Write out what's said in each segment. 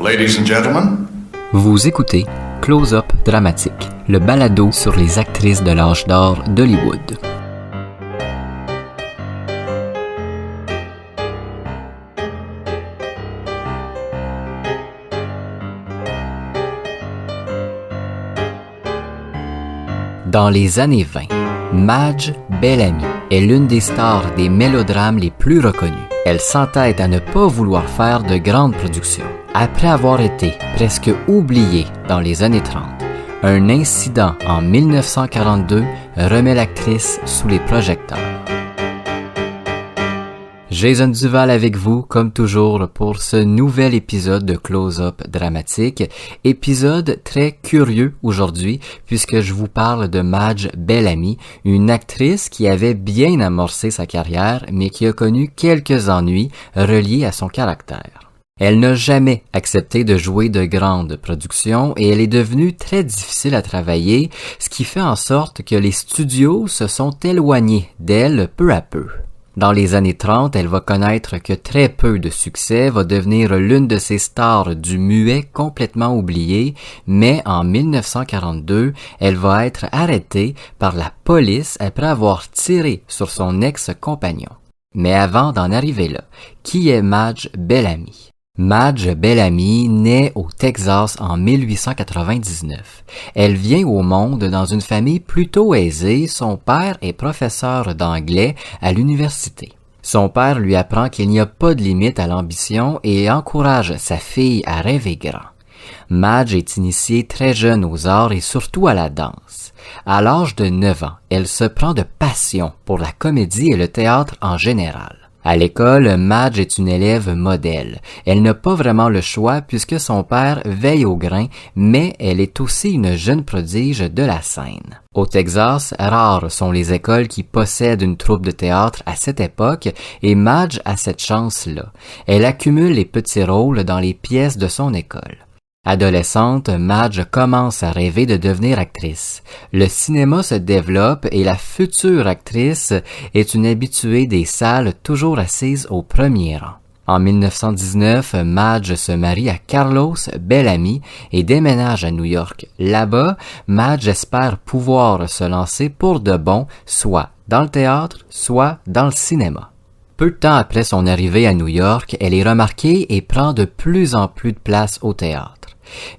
Ladies and gentlemen. Vous écoutez Close-Up Dramatique, le balado sur les actrices de l'âge d'or d'Hollywood. Dans les années 20, Madge Bellamy est l'une des stars des mélodrames les plus reconnus. Elle s'entête à ne pas vouloir faire de grandes productions. Après avoir été presque oubliée dans les années 30, un incident en 1942 remet l'actrice sous les projecteurs. Jason Duval avec vous, comme toujours, pour ce nouvel épisode de Close-Up Dramatique. Épisode très curieux aujourd'hui, puisque je vous parle de Madge Bellamy, une actrice qui avait bien amorcé sa carrière, mais qui a connu quelques ennuis reliés à son caractère. Elle n'a jamais accepté de jouer de grandes productions et elle est devenue très difficile à travailler, ce qui fait en sorte que les studios se sont éloignés d'elle peu à peu. Dans les années 30, elle va connaître que très peu de succès, va devenir l'une de ces stars du muet complètement oubliée, mais en 1942, elle va être arrêtée par la police après avoir tiré sur son ex-compagnon. Mais avant d'en arriver là, qui est Madge Bellamy? Madge Bellamy naît au Texas en 1899. Elle vient au monde dans une famille plutôt aisée. Son père est professeur d'anglais à l'université. Son père lui apprend qu'il n'y a pas de limite à l'ambition et encourage sa fille à rêver grand. Madge est initiée très jeune aux arts et surtout à la danse. À l'âge de 9 ans, elle se prend de passion pour la comédie et le théâtre en général. À l'école, Madge est une élève modèle. Elle n'a pas vraiment le choix puisque son père veille au grain, mais elle est aussi une jeune prodige de la scène. Au Texas, rares sont les écoles qui possèdent une troupe de théâtre à cette époque et Madge a cette chance-là. Elle accumule les petits rôles dans les pièces de son école. Adolescente, Madge commence à rêver de devenir actrice. Le cinéma se développe et la future actrice est une habituée des salles toujours assise au premier rang. En 1919, Madge se marie à Carlos Bellamy et déménage à New York. Là-bas, Madge espère pouvoir se lancer pour de bon, soit dans le théâtre, soit dans le cinéma. Peu de temps après son arrivée à New York, elle est remarquée et prend de plus en plus de place au théâtre.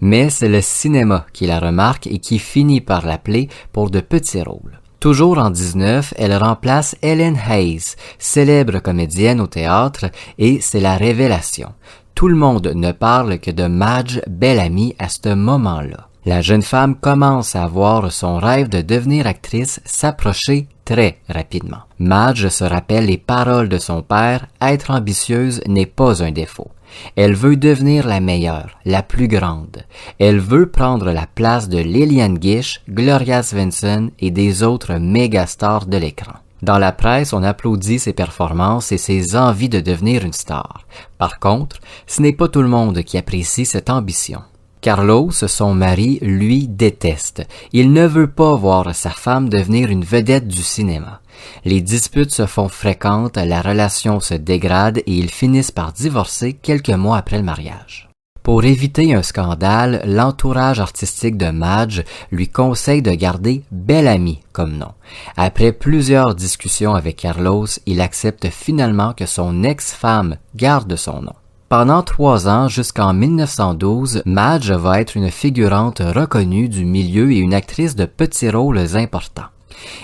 Mais c'est le cinéma qui la remarque et qui finit par l'appeler pour de petits rôles. Toujours en 19, elle remplace Ellen Hayes, célèbre comédienne au théâtre, et c'est la révélation. Tout le monde ne parle que de Madge Bellamy à ce moment-là. La jeune femme commence à voir son rêve de devenir actrice s'approcher très rapidement. Madge se rappelle les paroles de son père, « Être ambitieuse n'est pas un défaut ». Elle veut devenir la meilleure, la plus grande. Elle veut prendre la place de Lillian Gish, Gloria Swanson et des autres méga stars de l'écran. Dans la presse, on applaudit ses performances et ses envies de devenir une star. Par contre, ce n'est pas tout le monde qui apprécie cette ambition. Carlos, son mari, lui déteste. Il ne veut pas voir sa femme devenir une vedette du cinéma. Les disputes se font fréquentes, la relation se dégrade et ils finissent par divorcer quelques mois après le mariage. Pour éviter un scandale, l'entourage artistique de Madge lui conseille de garder Bellamy comme nom. Après plusieurs discussions avec Carlos, il accepte finalement que son ex-femme garde son nom. Pendant 3 ans, jusqu'en 1912, Madge va être une figurante reconnue du milieu et une actrice de petits rôles importants.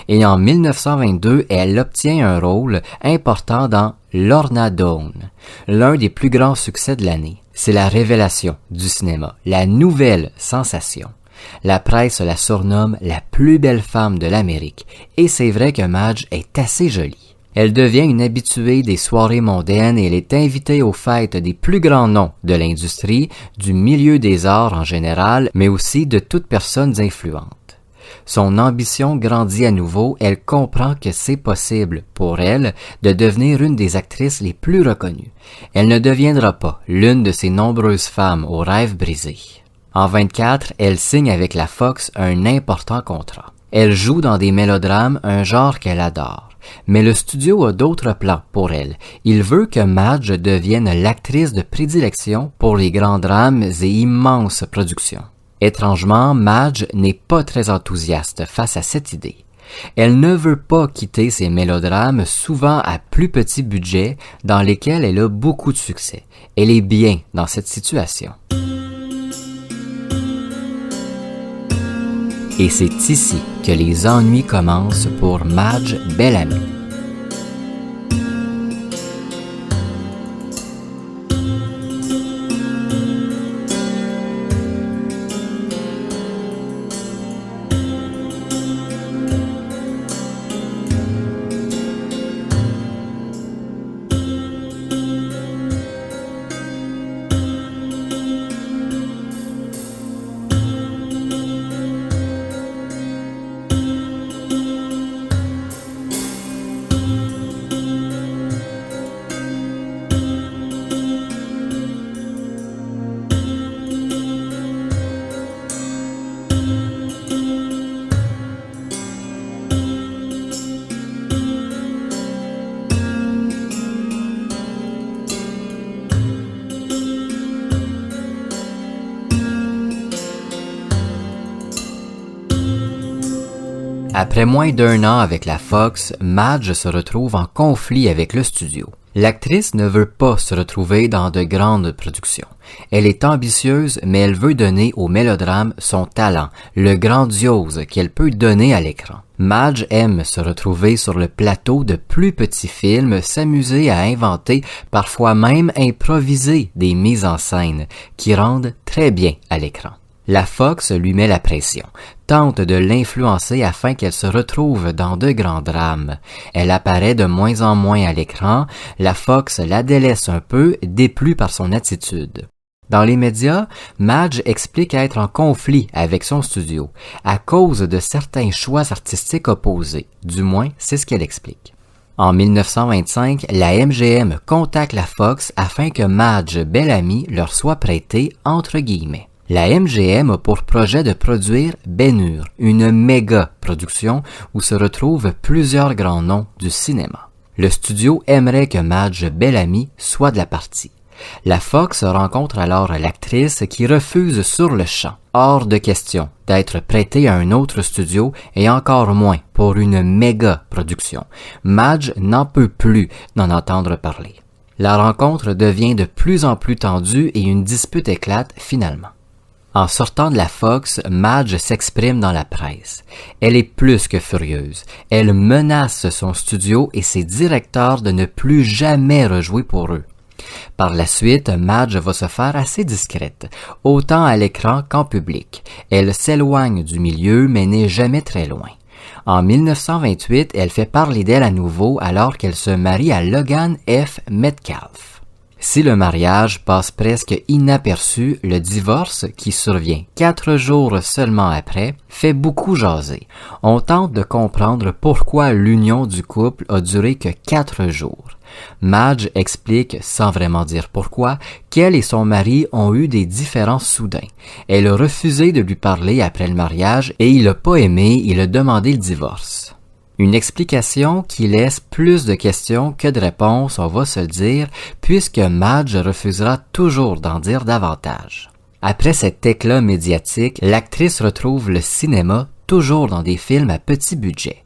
Et en 1922, elle obtient un rôle important dans Lorna Doone, l'un des plus grands succès de l'année. C'est la révélation du cinéma, la nouvelle sensation. La presse la surnomme la plus belle femme de l'Amérique, et c'est vrai que Madge est assez jolie. Elle devient une habituée des soirées mondaines et elle est invitée aux fêtes des plus grands noms de l'industrie, du milieu des arts en général, mais aussi de toutes personnes influentes. Son ambition grandit à nouveau, elle comprend que c'est possible pour elle de devenir une des actrices les plus reconnues. Elle ne deviendra pas l'une de ces nombreuses femmes aux rêves brisés. En 24, elle signe avec la Fox un important contrat. Elle joue dans des mélodrames, un genre qu'elle adore. Mais le studio a d'autres plans pour elle. Il veut que Madge devienne l'actrice de prédilection pour les grands drames et immenses productions. Étrangement, Madge n'est pas très enthousiaste face à cette idée. Elle ne veut pas quitter ces mélodrames souvent à plus petit budget dans lesquels elle a beaucoup de succès. Elle est bien dans cette situation. Et c'est ici que les ennuis commencent pour Madge Bellamy. Après moins d'1 an avec la Fox, Madge se retrouve en conflit avec le studio. L'actrice ne veut pas se retrouver dans de grandes productions. Elle est ambitieuse, mais elle veut donner au mélodrame son talent, le grandiose qu'elle peut donner à l'écran. Madge aime se retrouver sur le plateau de plus petits films, s'amuser à inventer, parfois même improviser des mises en scène qui rendent très bien à l'écran. La Fox lui met la pression, tente de l'influencer afin qu'elle se retrouve dans de grands drames. Elle apparaît de moins en moins à l'écran, la Fox la délaisse un peu, déplu par son attitude. Dans les médias, Madge explique être en conflit avec son studio, à cause de certains choix artistiques opposés, du moins c'est ce qu'elle explique. En 1925, la MGM contacte la Fox afin que Madge Bellamy leur soit prêtée entre guillemets. La MGM a pour projet de produire Ben-Hur, une méga production où se retrouvent plusieurs grands noms du cinéma. Le studio aimerait que Madge Bellamy soit de la partie. La Fox rencontre alors l'actrice qui refuse sur le champ. Hors de question d'être prêtée à un autre studio et encore moins pour une méga production. Madge n'en peut plus d'en entendre parler. La rencontre devient de plus en plus tendue et une dispute éclate finalement. En sortant de la Fox, Madge s'exprime dans la presse. Elle est plus que furieuse. Elle menace son studio et ses directeurs de ne plus jamais rejouer pour eux. Par la suite, Madge va se faire assez discrète, autant à l'écran qu'en public. Elle s'éloigne du milieu mais n'est jamais très loin. En 1928, elle fait parler d'elle à nouveau alors qu'elle se marie à Logan F. Metcalf. Si le mariage passe presque inaperçu, le divorce, qui survient 4 jours seulement après, fait beaucoup jaser. On tente de comprendre pourquoi l'union du couple a duré que 4 jours. Madge explique, sans vraiment dire pourquoi, qu'elle et son mari ont eu des différends soudains. Elle a refusé de lui parler après le mariage et il a pas aimé, il a demandé le divorce. Une explication qui laisse plus de questions que de réponses, on va se le dire, puisque Madge refusera toujours d'en dire davantage. Après cet éclat médiatique, l'actrice retrouve le cinéma toujours dans des films à petit budget,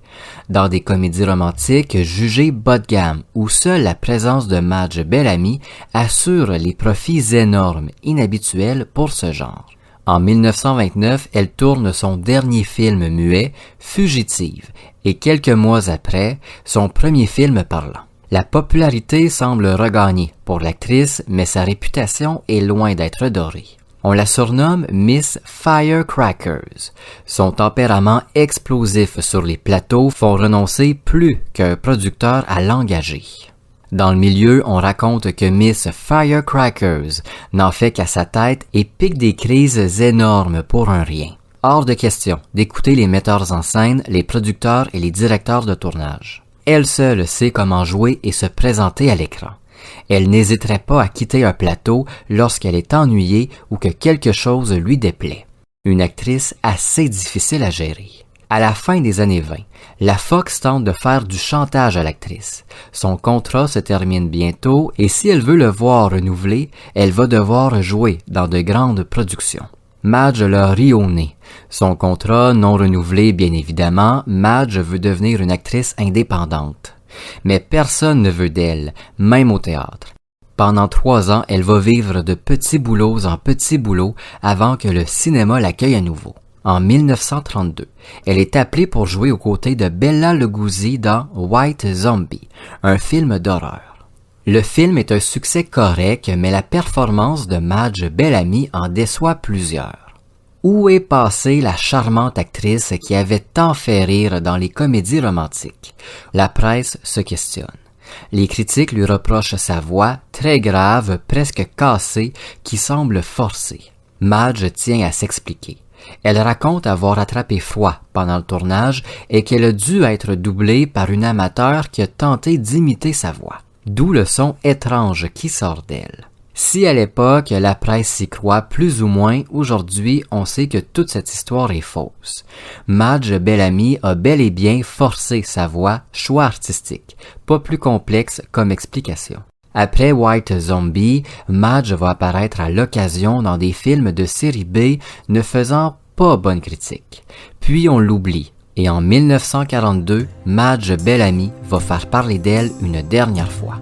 dans des comédies romantiques jugées bas de gamme, où seule la présence de Madge Bellamy assure les profits énormes, inhabituels pour ce genre. En 1929, elle tourne son dernier film muet, Fugitive, et quelques mois après, son premier film parlant. La popularité semble regagner pour l'actrice, mais sa réputation est loin d'être dorée. On la surnomme Miss Firecrackers. Son tempérament explosif sur les plateaux font renoncer plus qu'un producteur à l'engager. Dans le milieu, on raconte que Miss Firecrackers n'en fait qu'à sa tête et pique des crises énormes pour un rien. Hors de question d'écouter les metteurs en scène, les producteurs et les directeurs de tournage. Elle seule sait comment jouer et se présenter à l'écran. Elle n'hésiterait pas à quitter un plateau lorsqu'elle est ennuyée ou que quelque chose lui déplaît. Une actrice assez difficile à gérer. À la fin des années 20, la Fox tente de faire du chantage à l'actrice. Son contrat se termine bientôt et si elle veut le voir renouvelé, elle va devoir jouer dans de grandes productions. Madge leur rit au nez. Son contrat non renouvelé, bien évidemment, Madge veut devenir une actrice indépendante. Mais personne ne veut d'elle, même au théâtre. Pendant 3 ans, elle va vivre de petits boulots en petits boulots avant que le cinéma l'accueille à nouveau. En 1932, elle est appelée pour jouer aux côtés de Bela Lugosi dans White Zombie, un film d'horreur. Le film est un succès correct, mais la performance de Madge Bellamy en déçoit plusieurs. Où est passée la charmante actrice qui avait tant fait rire dans les comédies romantiques? La presse se questionne. Les critiques lui reprochent sa voix, très grave, presque cassée, qui semble forcée. Madge tient à s'expliquer. Elle raconte avoir attrapé froid pendant le tournage et qu'elle a dû être doublée par une amateur qui a tenté d'imiter sa voix. D'où le son étrange qui sort d'elle. Si à l'époque, la presse s'y croit plus ou moins, aujourd'hui, on sait que toute cette histoire est fausse. Madge Bellamy a bel et bien forcé sa voix, choix artistique, pas plus complexe comme explication. Après White Zombie, Madge va apparaître à l'occasion dans des films de série B ne faisant pas bonne critique. Puis on l'oublie. Et en 1942, Madge Bellamy va faire parler d'elle une dernière fois.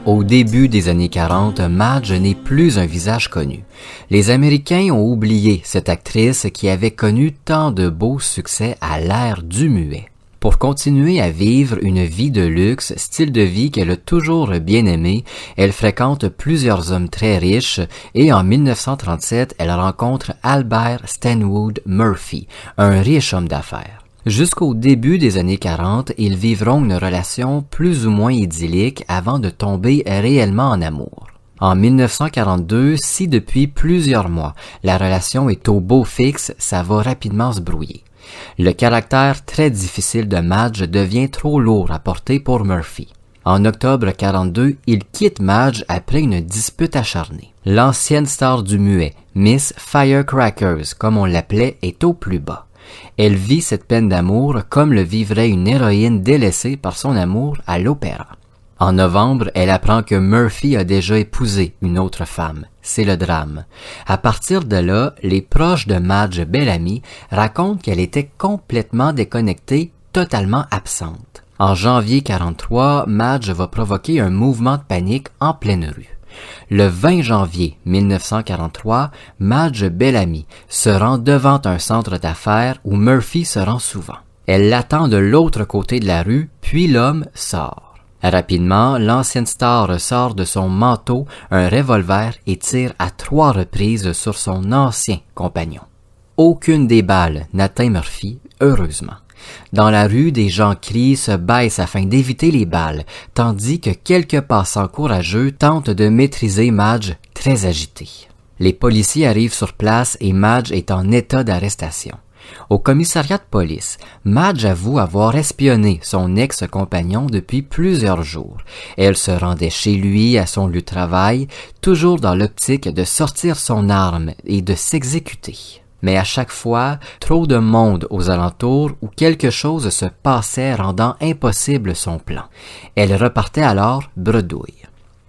Au début des années 40, Madge n'est plus un visage connu. Les Américains ont oublié cette actrice qui avait connu tant de beaux succès à l'ère du muet. Pour continuer à vivre une vie de luxe, style de vie qu'elle a toujours bien aimé, elle fréquente plusieurs hommes très riches et en 1937, elle rencontre Albert Stanwood Murphy, un riche homme d'affaires. Jusqu'au début des années 40, ils vivront une relation plus ou moins idyllique avant de tomber réellement en amour. En 1942, si depuis plusieurs mois, la relation est au beau fixe, ça va rapidement se brouiller. Le caractère très difficile de Madge devient trop lourd à porter pour Murphy. En octobre 42, il quitte Madge après une dispute acharnée. L'ancienne star du muet, Miss Firecrackers, comme on l'appelait, est au plus bas. Elle vit cette peine d'amour comme le vivrait une héroïne délaissée par son amour à l'opéra. En novembre, elle apprend que Murphy a déjà épousé une autre femme. C'est le drame. À partir de là, les proches de Madge Bellamy racontent qu'elle était complètement déconnectée, totalement absente. En janvier 43, Madge va provoquer un mouvement de panique en pleine rue. Le 20 janvier 1943, Madge Bellamy se rend devant un centre d'affaires où Murphy se rend souvent. Elle l'attend de l'autre côté de la rue, puis l'homme sort. Rapidement, l'ancienne star sort de son manteau un revolver et tire à 3 reprises sur son ancien compagnon. Aucune des balles n'atteint Murphy, heureusement. Dans la rue, des gens crient, se baissent afin d'éviter les balles, tandis que quelques passants courageux tentent de maîtriser Madge, très agitée. Les policiers arrivent sur place et Madge est en état d'arrestation. Au commissariat de police, Madge avoue avoir espionné son ex-compagnon depuis plusieurs jours. Elle se rendait chez lui à son lieu de travail, toujours dans l'optique de sortir son arme et de s'exécuter. Mais à chaque fois, trop de monde aux alentours ou quelque chose se passait rendant impossible son plan. Elle repartait alors bredouille.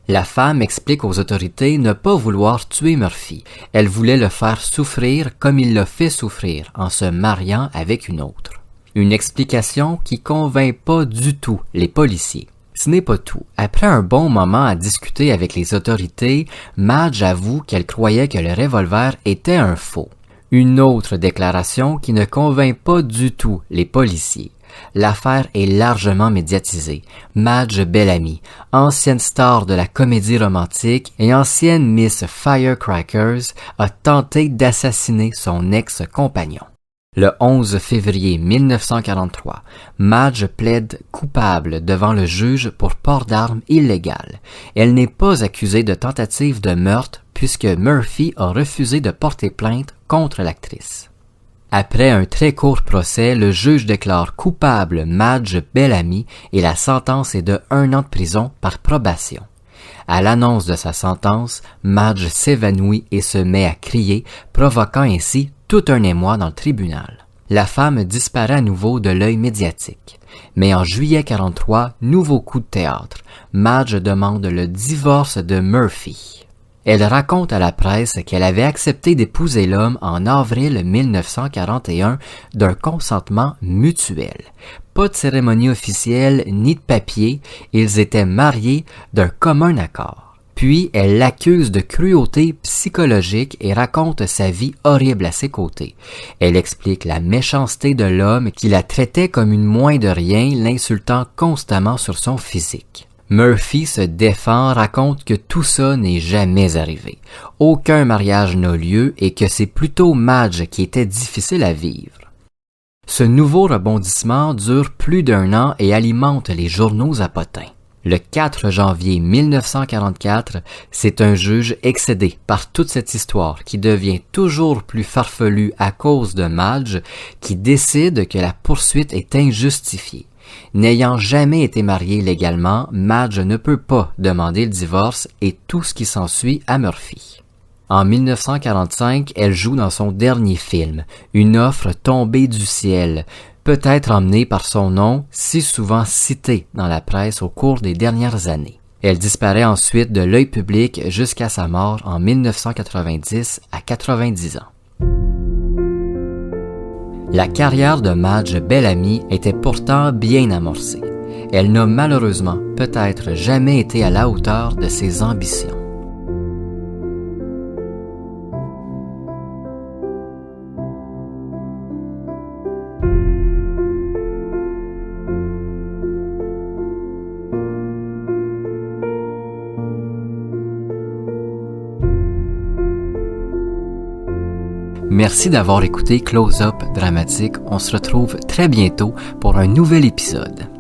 La femme explique aux autorités ne pas vouloir tuer Murphy. Elle voulait le faire souffrir comme il l'a fait souffrir en se mariant avec une autre. Une explication qui convainc pas du tout les policiers. Ce n'est pas tout. Après un bon moment à discuter avec les autorités, Madge avoue qu'elle croyait que le revolver était un faux. Une autre déclaration qui ne convainc pas du tout les policiers. l'affaire est largement médiatisée. Madge Bellamy, ancienne star de la comédie romantique et ancienne Miss Firecrackers, a tenté d'assassiner son ex-compagnon. Le 11 février 1943, Madge plaide coupable devant le juge pour port d'armes illégales. Elle n'est pas accusée de tentative de meurtre puisque Murphy a refusé de porter plainte contre l'actrice. Après un très court procès, le juge déclare coupable Madge Bellamy et la sentence est de 1 an de prison par probation. À l'annonce de sa sentence, Madge s'évanouit et se met à crier, provoquant ainsi tout un émoi dans le tribunal. La femme disparaît à nouveau de l'œil médiatique. Mais en juillet 43, nouveau coup de théâtre. Madge demande le divorce de Murphy. Elle raconte à la presse qu'elle avait accepté d'épouser l'homme en avril 1941 d'un consentement mutuel. Pas de cérémonie officielle ni de papier, ils étaient mariés d'un commun accord. Puis, elle l'accuse de cruauté psychologique et raconte sa vie horrible à ses côtés. Elle explique la méchanceté de l'homme qui la traitait comme une moins de rien, l'insultant constamment sur son physique. Murphy se défend, raconte que tout ça n'est jamais arrivé. Aucun mariage n'a lieu et que c'est plutôt Madge qui était difficile à vivre. Ce nouveau rebondissement dure plus d'1 an et alimente les journaux à potins. Le 4 janvier 1944, c'est un juge excédé par toute cette histoire qui devient toujours plus farfelue à cause de Madge qui décide que la poursuite est injustifiée. N'ayant jamais été mariée légalement, Madge ne peut pas demander le divorce et tout ce qui s'ensuit à Murphy. En 1945, elle joue dans son dernier film, Une offre tombée du ciel, peut-être emmenée par son nom, si souvent cité dans la presse au cours des dernières années. Elle disparaît ensuite de l'œil public jusqu'à sa mort en 1990 à 90 ans. La carrière de Madge Bellamy était pourtant bien amorcée. Elle n'a malheureusement peut-être jamais été à la hauteur de ses ambitions. Merci d'avoir écouté Close Up Dramatique. On se retrouve très bientôt pour un nouvel épisode.